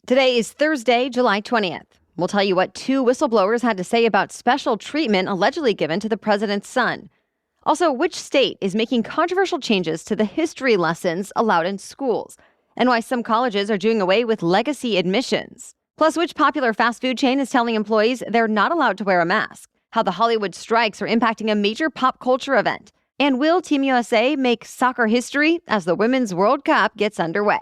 Today is Thursday, July 20th. We'll tell you what two whistleblowers had to say about special treatment allegedly given to the president's son. Also, which state is making controversial changes to the history lessons allowed in schools, and why some colleges are doing away with legacy admissions. Plus, which popular fast food chain is telling employees they're not allowed to wear a mask, how the Hollywood strikes are impacting a major pop culture event, and will Team USA make soccer history as the Women's World Cup gets underway?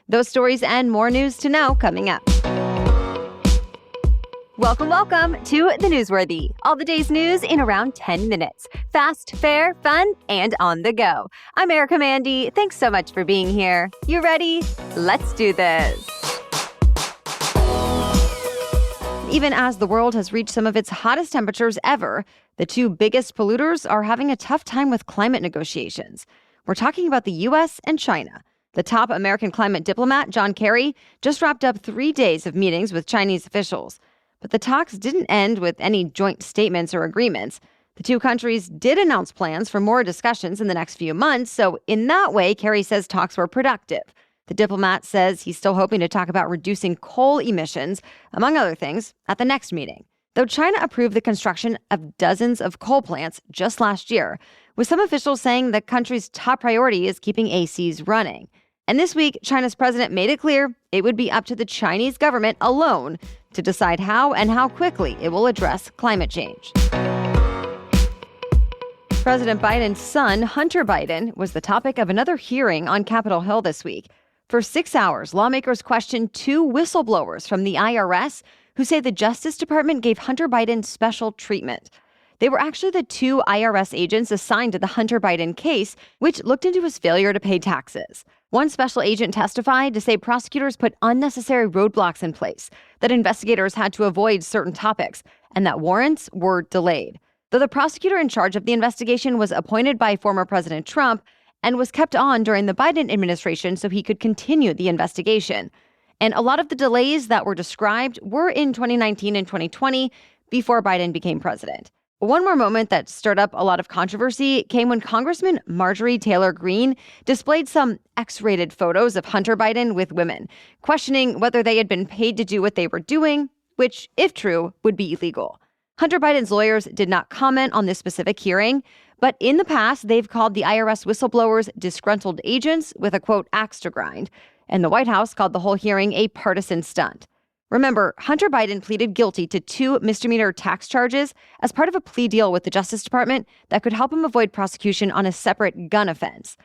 Those stories and more news to know coming up. Welcome to The Newsworthy. All the day's news in around 10 minutes. Fast, fair, fun, and on the go. I'm Erica Mandy. Thanks so much for being here. You ready? Let's do this. Even as the world has reached some of its hottest temperatures ever, the two biggest polluters are having a tough time with climate negotiations. We're talking about the U.S. and China. The top American climate diplomat, John Kerry, just wrapped up 3 days of meetings with Chinese officials. But the talks didn't end with any joint statements or agreements. The two countries did announce plans for more discussions in the next few months, so in that way, Kerry says talks were productive. The diplomat says he's still hoping to talk about reducing coal emissions, among other things, at the next meeting. Though China approved the construction of dozens of coal plants just last year, with some officials saying the country's top priority is keeping ACs running. And this week, China's president made it clear it would be up to the Chinese government alone to decide how and how quickly it will address climate change. President Biden's son, Hunter Biden, was the topic of another hearing on Capitol Hill this week. For 6 hours, lawmakers questioned two whistleblowers from the IRS who say the Justice Department gave Hunter Biden special treatment. They were actually the two IRS agents assigned to the Hunter Biden case, which looked into his failure to pay taxes. One special agent testified to say prosecutors put unnecessary roadblocks in place, that investigators had to avoid certain topics, and that warrants were delayed. Though the prosecutor in charge of the investigation was appointed by former President Trump and was kept on during the Biden administration so he could continue the investigation. And a lot of the delays that were described were in 2019 and 2020 before Biden became president. One more moment that stirred up a lot of controversy came when Congressman Marjorie Taylor Greene displayed some X-rated photos of Hunter Biden with women, questioning whether they had been paid to do what they were doing, which, if true, would be illegal. Hunter Biden's lawyers did not comment on this specific hearing, but in the past, they've called the IRS whistleblowers disgruntled agents with a, quote, axe to grind, and the White House called the whole hearing a partisan stunt. Remember, Hunter Biden pleaded guilty to 2 misdemeanor tax charges as part of a plea deal with the Justice Department that could help him avoid prosecution on a separate gun offense.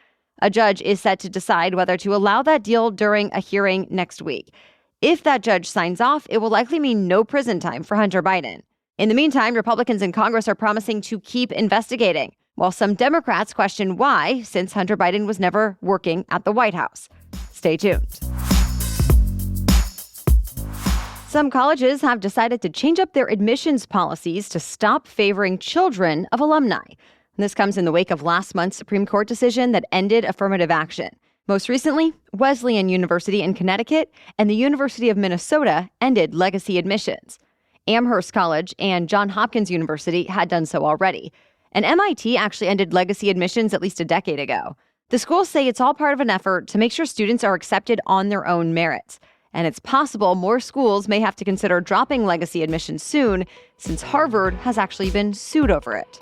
A judge is set to decide whether to allow that deal during a hearing next week. If that judge signs off, it will likely mean no prison time for Hunter Biden. In the meantime, Republicans in Congress are promising to keep investigating, while some Democrats question why, since Hunter Biden was never working at the White House. Stay tuned. Some colleges have decided to change up their admissions policies to stop favoring children of alumni. This comes in the wake of last month's Supreme Court decision that ended affirmative action. Most recently, Wesleyan University in Connecticut and the University of Minnesota ended legacy admissions. Amherst College and Johns Hopkins University had done so already. And MIT actually ended legacy admissions at least a decade ago. The schools say it's all part of an effort to make sure students are accepted on their own merits. And it's possible more schools may have to consider dropping legacy admissions soon, since Harvard has actually been sued over it.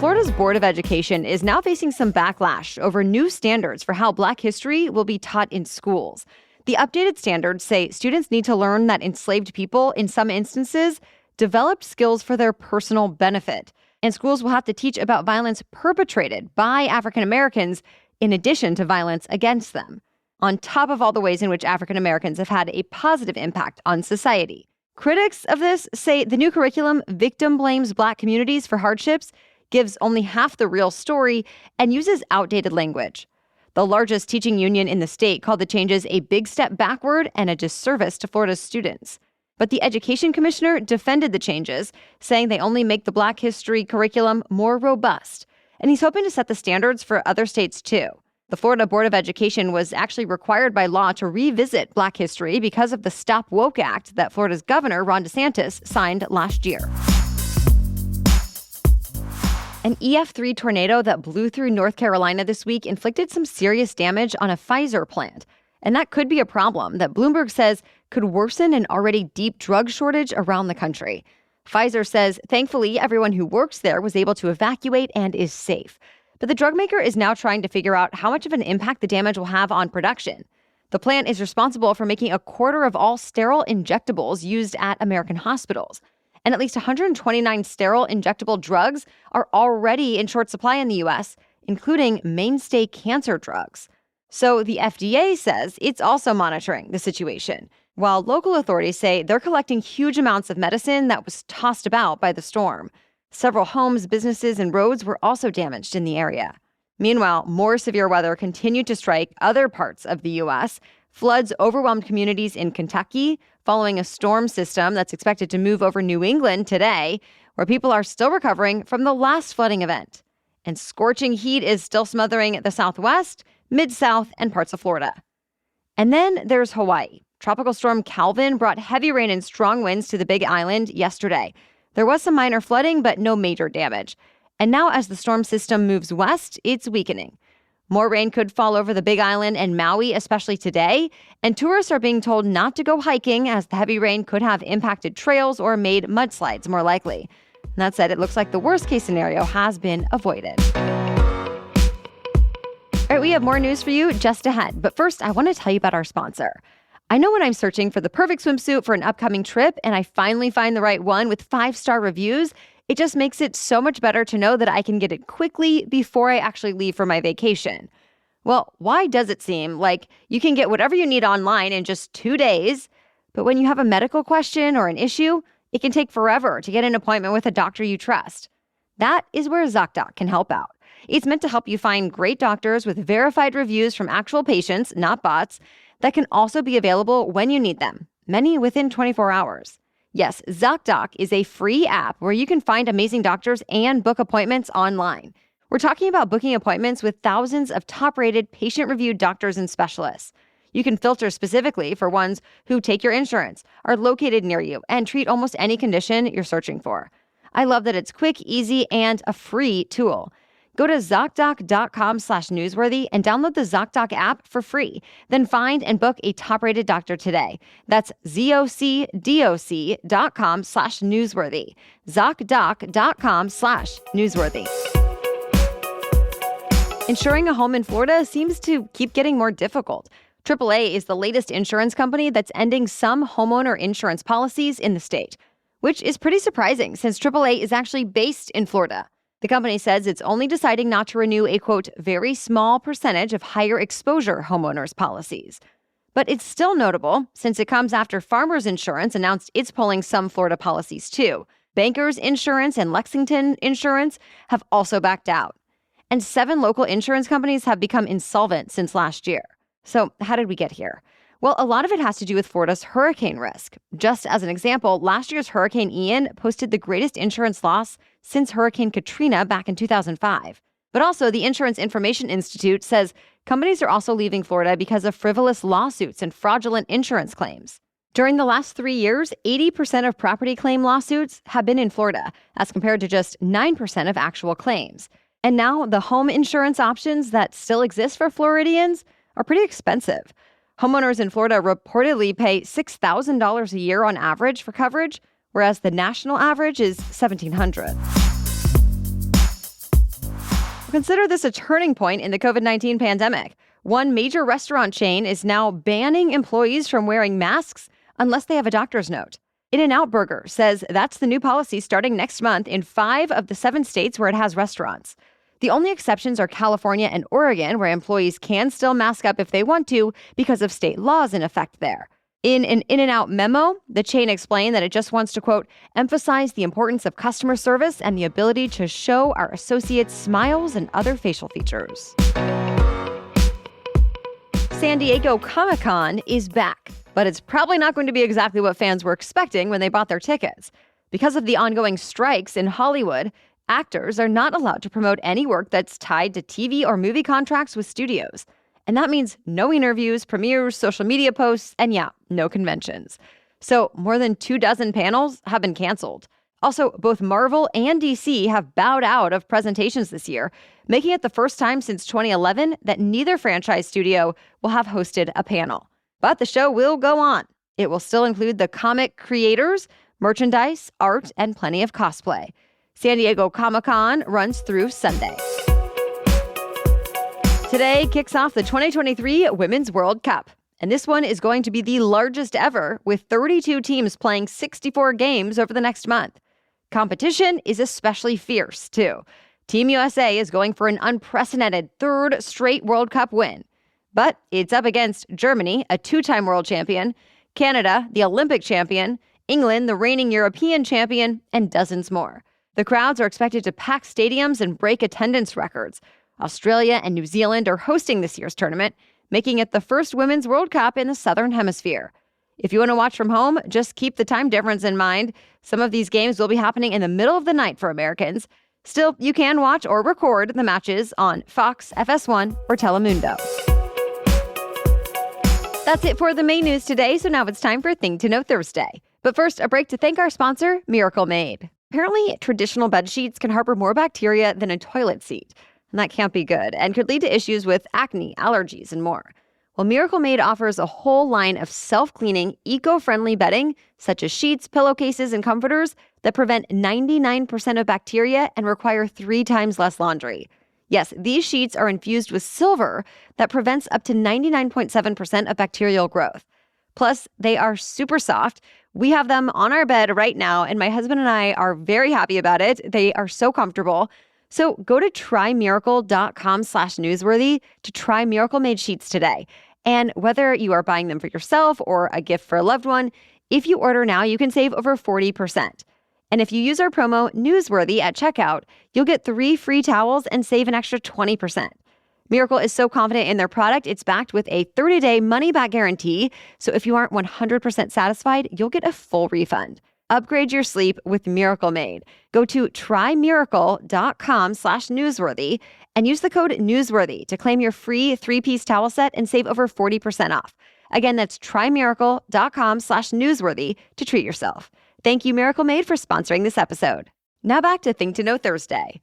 Florida's Board of Education is now facing some backlash over new standards for how Black history will be taught in schools. The updated standards say students need to learn that enslaved people, in some instances, developed skills for their personal benefit. And schools will have to teach about violence perpetrated by African Americans in addition to violence against them, on top of all the ways in which African Americans have had a positive impact on society. Critics of this say the new curriculum victim blames Black communities for hardships, gives only half the real story, and uses outdated language. The largest teaching union in the state called the changes a big step backward and a disservice to Florida's students. But the education commissioner defended the changes, saying they only make the Black history curriculum more robust. And he's hoping to set the standards for other states too. The Florida Board of Education was actually required by law to revisit Black history because of the Stop Woke Act that Florida's governor, Ron DeSantis, signed last year. An EF3 tornado that blew through North Carolina this week inflicted some serious damage on a Pfizer plant. And that could be a problem that Bloomberg says could worsen an already deep drug shortage around the country. Pfizer says, thankfully, everyone who works there was able to evacuate and is safe. But the drug maker is now trying to figure out how much of an impact the damage will have on production. The plant is responsible for making a quarter of all sterile injectables used at American hospitals. And at least 129 sterile injectable drugs are already in short supply in the U.S., including mainstay cancer drugs. So the FDA says it's also monitoring the situation, while local authorities say they're collecting huge amounts of medicine that was tossed about by the storm. Several homes, businesses, and roads were also damaged in the area. Meanwhile, more severe weather continued to strike other parts of the U.S. Floods overwhelmed communities in Kentucky following a storm system that's expected to move over New England today, where people are still recovering from the last flooding event. And scorching heat is still smothering the Southwest, Mid-South, and parts of Florida. And then there's Hawaii. Tropical storm Calvin brought heavy rain and strong winds to the Big Island yesterday. There was some minor flooding, but no major damage. And now as the storm system moves west, it's weakening. More rain could fall over the Big Island and Maui, especially today, and tourists are being told not to go hiking as the heavy rain could have impacted trails or made mudslides more likely. That said, it looks like the worst-case scenario has been avoided. All right, we have more news for you just ahead, but first, I want to tell you about our sponsor. I know when I'm searching for the perfect swimsuit for an upcoming trip and I finally find the right one with 5-star reviews, it just makes it so much better to know that I can get it quickly before I actually leave for my vacation. Well, why does it seem like you can get whatever you need online in just 2 days, but when you have a medical question or an issue, it can take forever to get an appointment with a doctor you trust? That is where ZocDoc can help out. It's meant to help you find great doctors with verified reviews from actual patients, not bots, that can also be available when you need them, many within 24 hours. Yes, ZocDoc is a free app where you can find amazing doctors and book appointments online. We're talking about booking appointments with thousands of top-rated, patient-reviewed doctors and specialists. You can filter specifically for ones who take your insurance, are located near you, and treat almost any condition you're searching for. I love that it's quick, easy, and a free tool. Go to ZocDoc.com/newsworthy and download the ZocDoc app for free. Then find and book a top-rated doctor today. That's ZocDoc.com/newsworthy. ZocDoc.com/newsworthy. Insuring a home in Florida seems to keep getting more difficult. AAA is the latest insurance company that's ending some homeowner insurance policies in the state, which is pretty surprising since AAA is actually based in Florida. The company says it's only deciding not to renew a, quote, very small percentage of higher exposure homeowners policies. But it's still notable since it comes after Farmers Insurance announced it's pulling some Florida policies too. Bankers Insurance and Lexington Insurance have also backed out. And 7 local insurance companies have become insolvent since last year. So how did we get here? Well, a lot of it has to do with Florida's hurricane risk. Just as an example, last year's Hurricane Ian posted the greatest insurance loss since Hurricane Katrina back in 2005. But also, the Insurance Information Institute says companies are also leaving Florida because of frivolous lawsuits and fraudulent insurance claims. During the last 3 years, 80% of property claim lawsuits have been in Florida, as compared to just 9% of actual claims. And now, the home insurance options that still exist for Floridians are pretty expensive. Homeowners in Florida reportedly pay $6,000 a year on average for coverage, whereas the national average is $1,700. Consider this a turning point in the COVID-19 pandemic. One major restaurant chain is now banning employees from wearing masks unless they have a doctor's note. InNOut Burger says that's the new policy starting next month in 5 of the 7 states where it has restaurants. The only exceptions are California and Oregon, where employees can still mask up if they want to because of state laws in effect there. In an InNOut memo, the chain explained that it just wants to, quote, emphasize the importance of customer service and the ability to show our associates smiles and other facial features. San Diego ComicCon is back, but it's probably not going to be exactly what fans were expecting when they bought their tickets. Because of the ongoing strikes in Hollywood, actors are not allowed to promote any work that's tied to TV or movie contracts with studios. And that means no interviews, premieres, social media posts, and no conventions. So more than 24 panels have been canceled. Also, both Marvel and DC have bowed out of presentations this year, making it the first time since 2011 that neither franchise studio will have hosted a panel. But the show will go on. It will still include the comic creators, merchandise, art, and plenty of cosplay. San Diego ComicCon runs through Sunday. Today kicks off the 2023 Women's World Cup. And this one is going to be the largest ever, with 32 teams playing 64 games over the next month. Competition is especially fierce, too. Team USA is going for an unprecedented third straight World Cup win. But it's up against Germany, a two-time world champion, Canada, the Olympic champion, England, the reigning European champion, and dozens more. The crowds are expected to pack stadiums and break attendance records. Australia and New Zealand are hosting this year's tournament, making it the first Women's World Cup in the Southern Hemisphere. If you want to watch from home, just keep the time difference in mind. Some of these games will be happening in the middle of the night for Americans. Still, you can watch or record the matches on Fox, FS1, or Telemundo. That's it for the main news today, so now it's time for Thing to Know Thursday. But first, a break to thank our sponsor, Miracle Made. Apparently, traditional bed sheets can harbor more bacteria than a toilet seat. And that can't be good and could lead to issues with acne, allergies, and more. Well, Miracle Made offers a whole line of self-cleaning, eco-friendly bedding, such as sheets, pillowcases, and comforters that prevent 99% of bacteria and require 3 times less laundry. Yes, these sheets are infused with silver that prevents up to 99.7% of bacterial growth. Plus, they are super soft. We have them on our bed right now, and my husband and I are very happy about it. They are so comfortable. So go to trymiracle.com/newsworthy to try Miracle Made sheets today. And whether you are buying them for yourself or a gift for a loved one, if you order now, you can save over 40%. And if you use our promo Newsworthy at checkout, you'll get 3 free towels and save an extra 20%. Miracle is so confident in their product, it's backed with a 30-day money-back guarantee. So if you aren't 100% satisfied, you'll get a full refund. Upgrade your sleep with Miracle Made. Go to trymiracle.com/newsworthy and use the code newsworthy to claim your free 3-piece towel set and save over 40% off. Again, that's trymiracle.com/newsworthy to treat yourself. Thank you, Miracle Made, for sponsoring this episode. Now back to Thing to Know Thursday.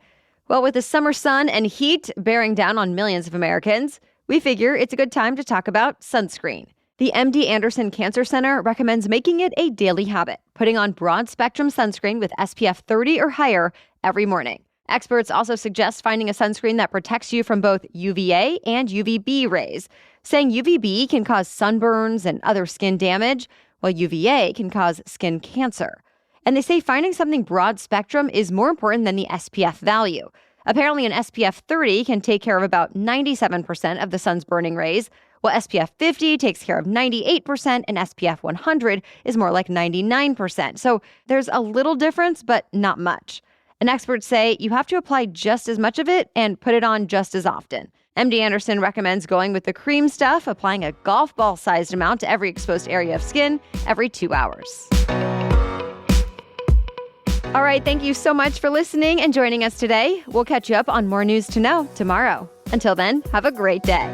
Well, with the summer sun and heat bearing down on millions of Americans, we figure it's a good time to talk about sunscreen. The MD Anderson Cancer Center recommends making it a daily habit, putting on broad-spectrum sunscreen with SPF 30 or higher every morning. Experts also suggest finding a sunscreen that protects you from both UVA and UVB rays, saying UVB can cause sunburns and other skin damage, while UVA can cause skin cancer. And they say finding something broad-spectrum is more important than the SPF value. Apparently, an SPF 30 can take care of about 97% of the sun's burning rays, while SPF 50 takes care of 98% and SPF 100 is more like 99%. So there's a little difference, but not much. And experts say you have to apply just as much of it and put it on just as often. MD Anderson recommends going with the cream stuff, applying a golf ball-sized amount to every exposed area of skin every 2 hours. All right, thank you so much for listening and joining us today. We'll catch you up on more news to know tomorrow. Until then, have a great day.